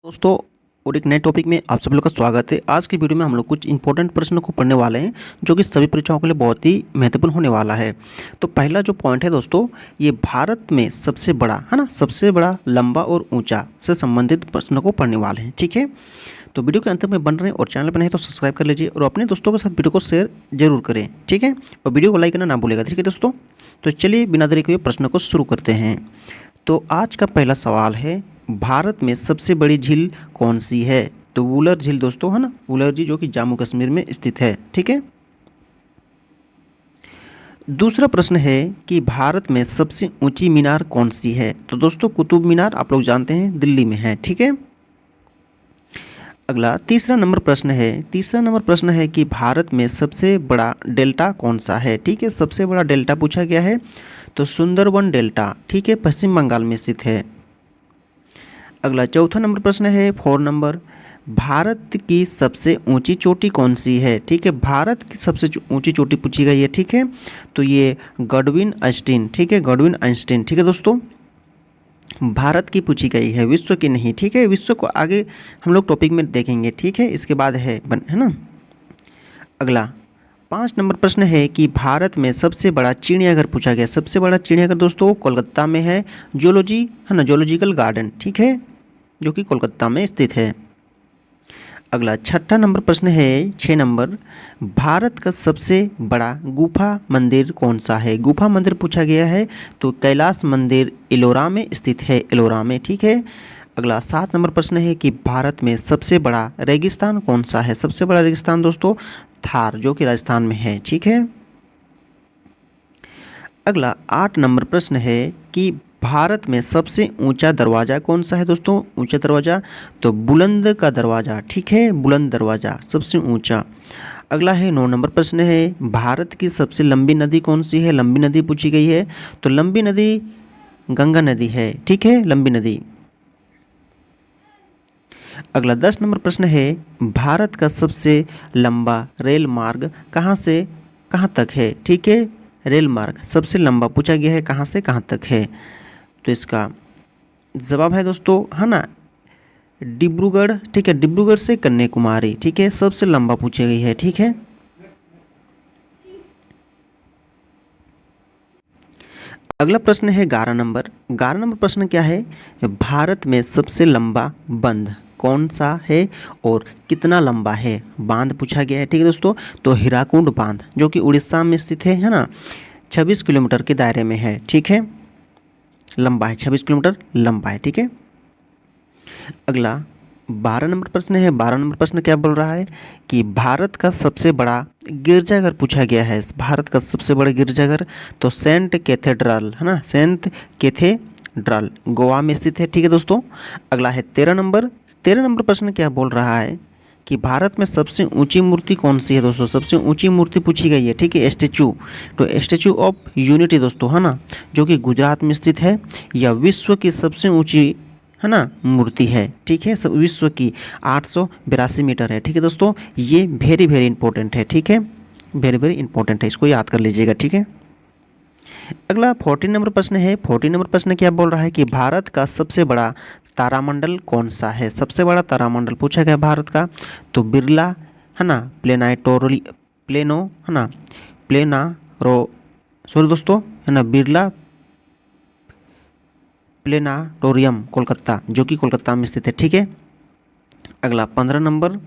दोस्तों और एक नए टॉपिक में आप सभी लोग का स्वागत है। आज की वीडियो में हम लोग कुछ इंपॉर्टेंट प्रश्नों को पढ़ने वाले हैं जो कि सभी परीक्षाओं के लिए बहुत ही महत्वपूर्ण होने वाला है। तो पहला जो पॉइंट है दोस्तों, ये भारत में सबसे बड़ा है ना, सबसे बड़ा लंबा और ऊंचा से संबंधित प्रश्नों को पढ़ने वाले हैं। ठीक है, तो वीडियो के अंत में बन रहे हैं और चैनल पर नहीं तो सब्सक्राइब कर लीजिए और अपने दोस्तों के साथ वीडियो को शेयर जरूर करें। ठीक है, और वीडियो को लाइक करना ना भूलेगा। ठीक है दोस्तों, तो चलिए बिना देरी के प्रश्न को शुरू करते हैं। तो आज का पहला सवाल है, भारत में सबसे बड़ी झील कौन सी है? तो वुलर झील दोस्तों, है ना, वुलर झील जो कि जम्मू कश्मीर में स्थित है। ठीक है, दूसरा प्रश्न है कि भारत में सबसे ऊंची मीनार कौन सी है? तो दोस्तों कुतुब मीनार आप लोग जानते हैं दिल्ली में है। ठीक है, अगला तीसरा नंबर प्रश्न है कि भारत में सबसे बड़ा डेल्टा कौन सा है? ठीक है, सबसे बड़ा डेल्टा पूछा गया है, तो सुंदरबन डेल्टा, ठीक है, पश्चिम बंगाल में स्थित है। अगला चौथा नंबर प्रश्न है 4 नंबर, भारत की सबसे ऊंची चोटी कौन सी है? ठीक है, भारत की सबसे ऊंची चोटी पूछी गई है। ठीक है, तो ये गॉडविन आइंस्टीन, ठीक है, गॉडविन आइंस्टीन। ठीक है दोस्तों, भारत की पूछी गई है, विश्व की नहीं। ठीक है, विश्व को आगे हम लोग टॉपिक में देखेंगे। ठीक है, इसके बाद है ना। अगला 5 नंबर प्रश्न है कि भारत में सबसे बड़ा चिड़ियाघर पूछा गया। सबसे बड़ा चिड़ियाघर दोस्तों कोलकाता में है, जूलॉजी है ना, जूलॉजिकल गार्डन, ठीक है, जो कि कोलकाता में स्थित है। अगला छठा नंबर प्रश्न है 6 नंबर, भारत का सबसे बड़ा गुफा मंदिर कौन सा है? गुफा मंदिर पूछा गया है, तो कैलाश मंदिर एलोरा में स्थित है, एलोरा में। ठीक है, अगला 7 नंबर प्रश्न है कि भारत में सबसे बड़ा रेगिस्तान कौन सा है? सबसे बड़ा रेगिस्तान दोस्तों थार, जो कि राजस्थान में है। ठीक है, अगला 8 नंबर प्रश्न है कि भारत में सबसे ऊंचा दरवाज़ा कौन सा है? दोस्तों ऊंचा दरवाज़ा तो बुलंद का दरवाज़ा, ठीक है, बुलंद दरवाज़ा सबसे ऊंचा। अगला है 9 नंबर प्रश्न है, भारत की सबसे लंबी नदी कौन सी है? लंबी नदी पूछी गई है, तो लंबी नदी गंगा नदी है। ठीक है, लंबी नदी। अगला 10 नंबर प्रश्न है, भारत का सबसे लंबा रेल मार्ग कहाँ से कहाँ तक है? ठीक है, रेल मार्ग सबसे लंबा पूछा गया है, कहाँ से कहाँ तक है? तो इसका जवाब है दोस्तों, है ना, डिब्रूगढ़। ठीक है, डिब्रूगढ़ से कन्याकुमारी, ठीक है, सबसे लंबा पूछी गई है। ठीक है, अगला प्रश्न है 11 नंबर। 11 नंबर प्रश्न क्या है, भारत में सबसे लंबा बंध कौन सा है और कितना लंबा है? बांध पूछा गया है। ठीक है दोस्तों, तो हीराकुंड बांध जो कि उड़ीसा में स्थित है ना, 26 किलोमीटर के दायरे में है। ठीक है, लंबा है, 26 किलोमीटर लंबा है। ठीक है, अगला 12 नंबर प्रश्न है। 12 नंबर प्रश्न क्या बोल रहा है कि भारत का सबसे बड़ा गिरजाघर पूछा गया है। भारत का सबसे बड़ा गिरजाघर तो सेंट कैथेड्रल, है ना, सेंट कैथेड्रल गोवा में स्थित है। ठीक है दोस्तों, अगला है 13 नंबर। 13 नंबर प्रश्न क्या बोल रहा है कि भारत में सबसे ऊंची मूर्ति कौन सी है? दोस्तों सबसे ऊंची मूर्ति पूछी गई है। ठीक है, स्टैचू, तो स्टैचू ऑफ यूनिटी दोस्तों, है ना, जो कि गुजरात में स्थित है। यह विश्व की सबसे ऊंची, है ना, मूर्ति है। ठीक है, सब विश्व की 882 मीटर है। ठीक है दोस्तों, ये वेरी वेरी इंपॉर्टेंट है। ठीक है, वेरी वेरी इंपॉर्टेंट है, इसको याद कर लीजिएगा। ठीक है, अगला 14 नंबर प्रश्न है। 14 नंबर प्रश्न क्या बोल रहा है कि भारत का सबसे बड़ा तारामंडल कौन सा है? सबसे बड़ा तारामंडल पूछा गया भारत का, तो बिरला, है ना, प्लेनो, है ना, प्लेनारो, सॉरी दोस्तों, है ना, बिरला प्लेनाटोरियम कोलकाता, जो कि कोलकाता में स्थित है। ठीक है, अगला 15 नंबर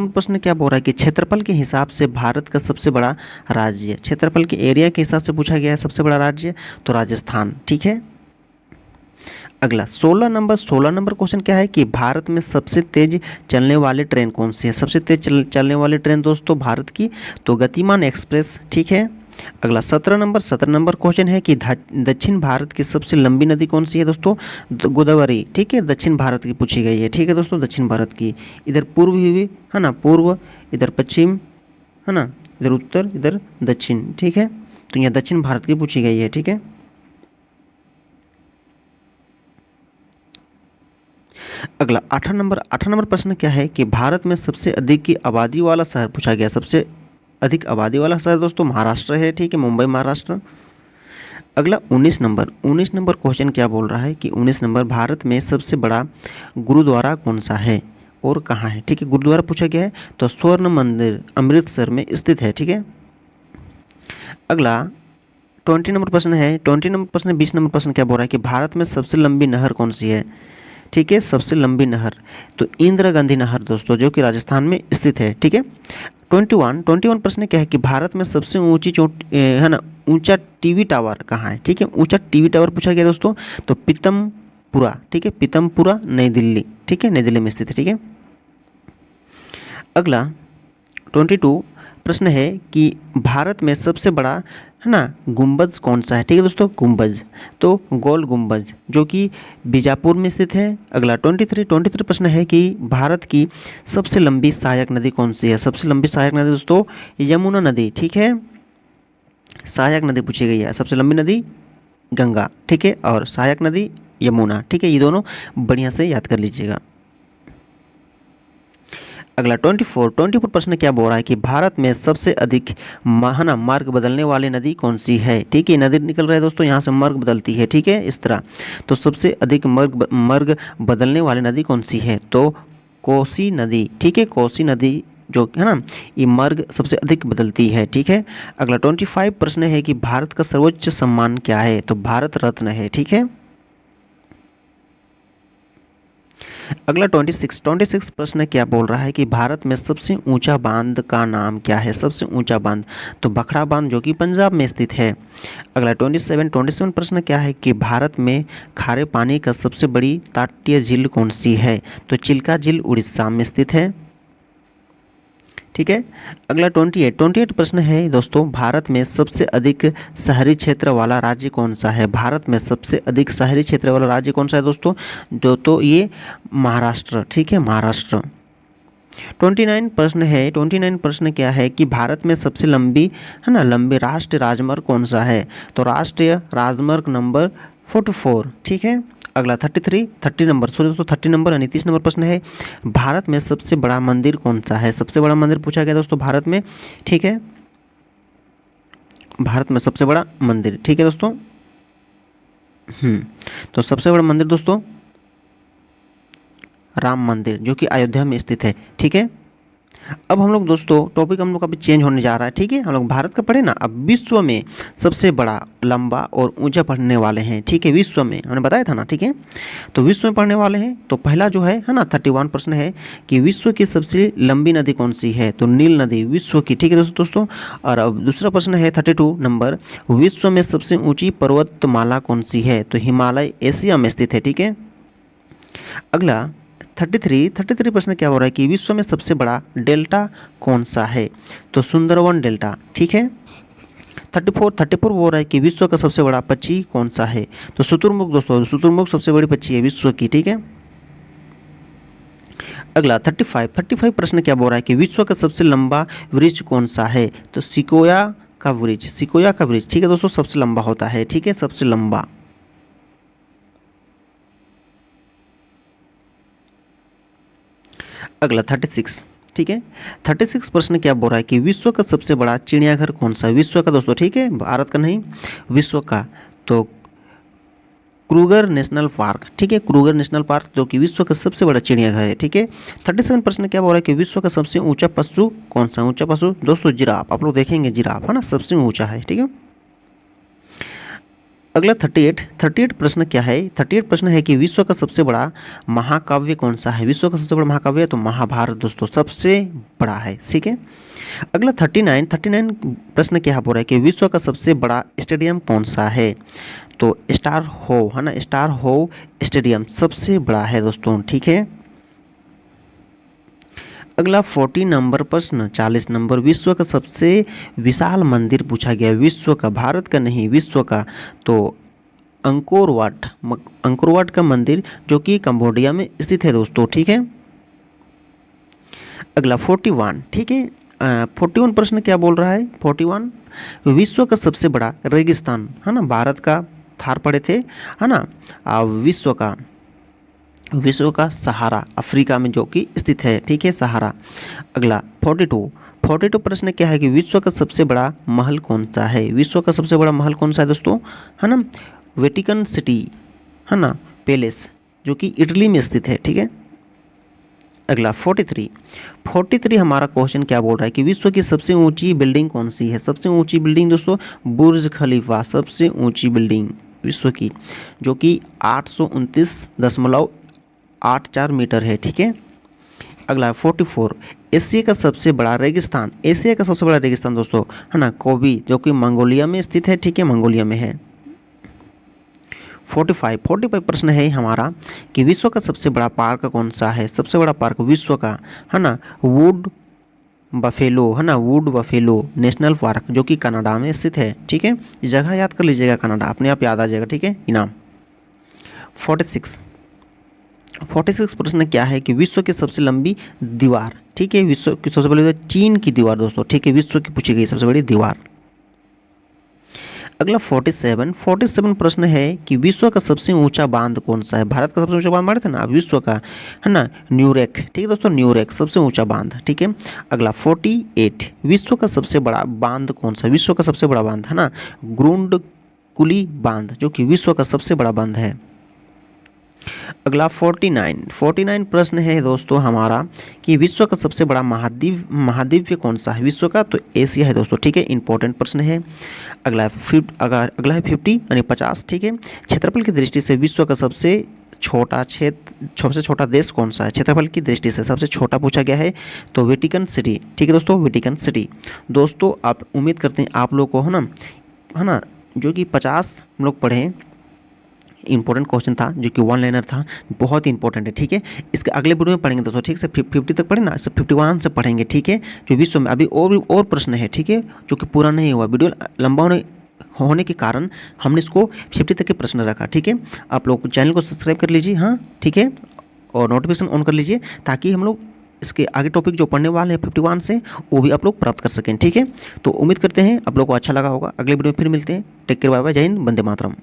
प्रश्न क्या बोल रहा है कि क्षेत्रफल के हिसाब से भारत का सबसे बड़ा राज्य, क्षेत्रफल के एरिया के हिसाब से पूछा गया है सबसे बड़ा राज्य, तो राजस्थान। ठीक है, अगला 16 नंबर क्वेश्चन क्या है कि भारत में सबसे तेज चलने वाली ट्रेन कौन सी है? सबसे तेज चलने वाली ट्रेन दोस्तों भारत की तो गतिमान एक्सप्रेस। ठीक है, अगला 17 नंबर क्वेश्चन है कि दक्षिण भारत की सबसे लंबी नदी कौन सी है? दोस्तों गोदावरी। ठीक है, दक्षिण भारत की पूछी गई है। ठीक है दोस्तों, दक्षिण भारत की, इधर पूर्व हुई, है ना, पूर्व, इधर पश्चिम, है ना, इधर उत्तर, इधर दक्षिण। ठीक है, तो यहाँ दक्षिण भारत की पूछी गई है। ठीक है, अगला 8 नंबर प्रश्न क्या है कि भारत में सबसे अधिक की आबादी वाला शहर पूछा गया। सबसे अधिक आबादी वाला शहर दोस्तों महाराष्ट्र है। ठीक है, मुंबई महाराष्ट्र। अगला 19 नंबर क्वेश्चन क्या बोल रहा है कि 19 नंबर, भारत में सबसे बड़ा गुरुद्वारा कौन सा है और कहाँ है। ठीक है, गुरुद्वारा पूछा गया है, तो स्वर्ण मंदिर अमृतसर में स्थित है। ठीक है, अगला 20 नंबर प्रश्न है। 20 नंबर प्रश्न, 20 नंबर प्रश्न क्या बोल रहा है कि भारत में सबसे लंबी नहर कौन सी है। ठीक है, सबसे लंबी नहर तो इंदिरा गांधी नहर दोस्तों, जो कि राजस्थान में स्थित है। ठीक है, 21 प्रश्न क्या है कि भारत में सबसे ऊंची चोट है ना, ऊंचा टीवी टावर कहाँ है। ठीक है, ऊंचा टीवी टावर पूछा गया दोस्तों, तो पीतमपुरा। ठीक है, पीतमपुरा नई दिल्ली। ठीक है, नई दिल्ली में स्थित है। ठीक है, अगला 22 प्रश्न है कि भारत में सबसे बड़ा है ना गुंबज कौन सा है। ठीक है दोस्तों, गुंबज तो गोल गुंबज, जो कि बीजापुर में स्थित है। अगला 23 प्रश्न है कि भारत की सबसे लंबी सहायक नदी कौन सी है। सबसे लंबी सहायक नदी दोस्तों यमुना नदी। ठीक है, सहायक नदी पूछी गई है। सबसे लंबी नदी गंगा। ठीक है, और सहायक नदी यमुना। ठीक है, ये दोनों बढ़िया से याद कर लीजिएगा। अगला 24 प्रश्न क्या बोल रहा है कि भारत में सबसे अधिक महाना मार्ग बदलने वाली नदी कौन सी है। ठीक है, नदी निकल रहा है दोस्तों, यहाँ से मार्ग बदलती है। ठीक है, इस तरह तो सबसे अधिक मार्ग बदलने वाली नदी कौन सी है, तो कोसी नदी। ठीक है, कोसी नदी जो है ना, ये मार्ग सबसे अधिक बदलती है। ठीक है, अगला 25 प्रश्न है कि भारत का सर्वोच्च सम्मान क्या है, तो भारत रत्न है। ठीक है, अगला 26 प्रश्न क्या बोल रहा है कि भारत में सबसे ऊंचा बांध का नाम क्या है। सबसे ऊंचा बांध तो बखड़ा बांध, जो कि पंजाब में स्थित है। अगला 27 प्रश्न क्या है कि भारत में खारे पानी का सबसे बड़ी तटीय झील कौन सी है, तो चिल्का झील उड़ीसा में स्थित है। ठीक है, अगला 28 प्रश्न है दोस्तों, भारत में सबसे अधिक शहरी क्षेत्र वाला राज्य कौन सा है। भारत में सबसे अधिक शहरी क्षेत्र वाला राज्य कौन सा है दोस्तों, जो तो ये महाराष्ट्र। ठीक है, महाराष्ट्र। 29 प्रश्न क्या है कि भारत में सबसे लंबी है ना लंबी राष्ट्रीय राजमार्ग कौन सा है, तो राष्ट्रीय राजमार्ग नंबर 44। ठीक है, अगला 30 नंबर सॉरी दोस्तों 30 नंबर यानी 30 नंबर प्रश्न है, भारत में सबसे बड़ा मंदिर कौन सा है। सबसे बड़ा मंदिर पूछा गया दोस्तों भारत में। ठीक है, भारत में सबसे बड़ा मंदिर। ठीक है दोस्तों, तो सबसे बड़ा मंदिर दोस्तों राम मंदिर, जो कि अयोध्या में स्थित है। ठीक है, अब हम लोग दोस्तों टॉपिक हम लोग अभी चेंज होने जा रहा है। ठीक है, हम लोग भारत का पढ़े ना, अब विश्व में सबसे बड़ा लंबा और ऊंचा पढ़ने वाले हैं। ठीक है, विश्व में हमने बताया था ना। ठीक है, तो विश्व में पढ़ने वाले हैं, तो पहला जो है ना 31 प्रश्न है कि विश्व की सबसे लंबी नदी कौन सी है, तो नील नदी विश्व की। ठीक है दोस्तों, और अब दूसरा प्रश्न है 32 नंबर, विश्व में सबसे ऊंची पर्वतमाला कौन सी है, तो हिमालय एशिया में स्थित है। ठीक है, अगला 33 प्रश्न क्या हो रहा है कि विश्व में सबसे बड़ा डेल्टा कौन सा है, तो सुंदरवन डेल्टा। ठीक है, 34 बोल रहा है कि विश्व का सबसे बड़ा पक्षी कौन सा है, तो शुतुरमुर्ग दोस्तों, शुतुरमुर्ग सबसे बड़ी पक्षी है विश्व की। ठीक है, अगला 35 प्रश्न क्या बोल रहा है कि विश्व का सबसे लंबा वृक्ष कौन सा है, तो सिकोया का वृक्ष। सिकोया का वृक्ष ठीक है दोस्तों, सबसे लंबा होता है। ठीक है, सबसे लंबा। अगला 36। ठीक है, 36 प्रश्न क्या बोल रहा है कि विश्व का सबसे बड़ा चिड़ियाघर कौन सा है। विश्व का दोस्तों, ठीक है, भारत का नहीं, विश्व का, तो क्रूगर नेशनल पार्क। ठीक है, क्रूगर नेशनल पार्क, जो कि विश्व का सबसे बड़ा चिड़ियाघर है। ठीक है, 37 प्रश्न क्या बोल रहा है कि विश्व का सबसे ऊंचा पशु कौन सा। ऊंचा पशु दोस्तों जिराफ, आप लोग देखेंगे जिराफ है ना, सबसे ऊंचा है। ठीक है, अगला 38 प्रश्न क्या है। 38 प्रश्न है कि विश्व का सबसे बड़ा महाकाव्य कौन सा है। विश्व का सबसे बड़ा महाकाव्य तो महाभारत दोस्तों, सबसे बड़ा है। ठीक है, अगला 39 प्रश्न क्या बोल रहा है कि विश्व का सबसे बड़ा स्टेडियम कौन सा है, तो स्टार हो है ना, स्टार हो स्टेडियम सबसे बड़ा है दोस्तों। ठीक है, अगला 40 नंबर प्रश्न 40 नंबर, विश्व का सबसे विशाल मंदिर पूछा गया। विश्व का, भारत का नहीं, विश्व का, तो अंकोरवाट का मंदिर, जो कि कंबोडिया में स्थित है दोस्तों। ठीक है, अगला 41। ठीक है, 41 प्रश्न क्या बोल रहा है। 41 विश्व का सबसे बड़ा रेगिस्तान है ना, भारत का थार पड़े थे है ना, विश्व का सहारा अफ्रीका में जो कि स्थित है। ठीक है, सहारा। अगला 42 42 प्रश्न क्या है कि विश्व का सबसे बड़ा महल कौन सा है? विश्व का सबसे बड़ा महल कौन सा है दोस्तों? है ना, वेटिकन सिटी, है ना, पैलेस, जो कि इटली में स्थित है। ठीक है। अगला 43 हमारा क्वेश्चन क्या बोल रहा है कि विश्व की सबसे ऊंची बिल्डिंग कौन सी है? सबसे ऊंची बिल्डिंग दोस्तों बुर्ज खलीफा, सबसे ऊंची बिल्डिंग विश्व की, जो कि 829.84 मीटर है। ठीक है। अगला 44 एशिया का सबसे बड़ा रेगिस्तान, एशिया का सबसे बड़ा रेगिस्तान दोस्तों, है ना, कोबी, जो कि मंगोलिया में स्थित है। ठीक है, मंगोलिया में है। 45 प्रश्न है हमारा कि विश्व का सबसे बड़ा पार्क कौन सा है? सबसे बड़ा पार्क विश्व का, है ना, वुड बफेलो, है ना, वुड बफेलो नेशनल पार्क, जो कि कनाडा में स्थित है। ठीक है, जगह याद कर लीजिएगा, कनाडा अपने आप याद आ जाएगा। ठीक है, इनाम। 46 प्रश्न क्या है कि विश्व की सबसे लंबी दीवार? ठीक है, विश्व की सबसे बड़ी चीन की दीवार दोस्तों। ठीक है, विश्व की पूछी गई सबसे बड़ी दीवार। अगला 47 प्रश्न है कि विश्व का सबसे ऊंचा बांध कौन सा है? भारत का सबसे ऊंचा बांध मारे थे ना, विश्व का, है ना, न्यूरेक। ठीक है दोस्तों, न्यूरेक सबसे ऊंचा बांध। ठीक है। अगला 48 विश्व का सबसे बड़ा बांध कौन सा है? विश्व का सबसे बड़ा बांध, है ना, ग्रुंडकुली बांध, जो कि विश्व का सबसे बड़ा बांध है। अगला 49 प्रश्न है दोस्तों हमारा कि विश्व का सबसे बड़ा महाद्वीप कौन सा है? विश्व का तो एशिया है दोस्तों। ठीक है, इंपॉर्टेंट प्रश्न है। अगला है 50 यानी 50। ठीक है, क्षेत्रफल की दृष्टि से विश्व का सबसे छोटा देश कौन सा है? क्षेत्रफल की दृष्टि से सबसे छोटा पूछा गया है, तो वेटिकन सिटी। ठीक है दोस्तों, वेटिकन सिटी। दोस्तों आप उम्मीद करते हैं आप लोग को, है ना, जो कि 50 हम लोग पढ़े, इंपॉर्टेंट क्वेश्चन था, जो कि वन लाइनर था, बहुत ही इंपॉर्टेंट है। ठीक है, इसके अगले वीडियो में पढ़ेंगे दोस्तों। ठीक से 50 तक पढ़े ना, इससे 51 से पढ़ेंगे। ठीक है, जो विश्व में अभी और प्रश्न है। ठीक है, जो कि पूरा नहीं हुआ, वीडियो लंबा होने के कारण हमने इसको 50 तक के प्रश्न रखा। ठीक है, आप लोग चैनल को सब्सक्राइब कर लीजिए। हाँ, ठीक है, और नोटिफिकेशन ऑन कर लीजिए, ताकि हम लोग इसके आगे टॉपिक जो पढ़ने वाले हैं 51 से, वो भी आप लोग प्राप्त कर सकें। ठीक है, तो उम्मीद करते हैं आप लोग को अच्छा लगा होगा। अगले वीडियो में फिर मिलते हैं। टेक केयर, बाय बाय, जय हिंद, वंदे मातरम।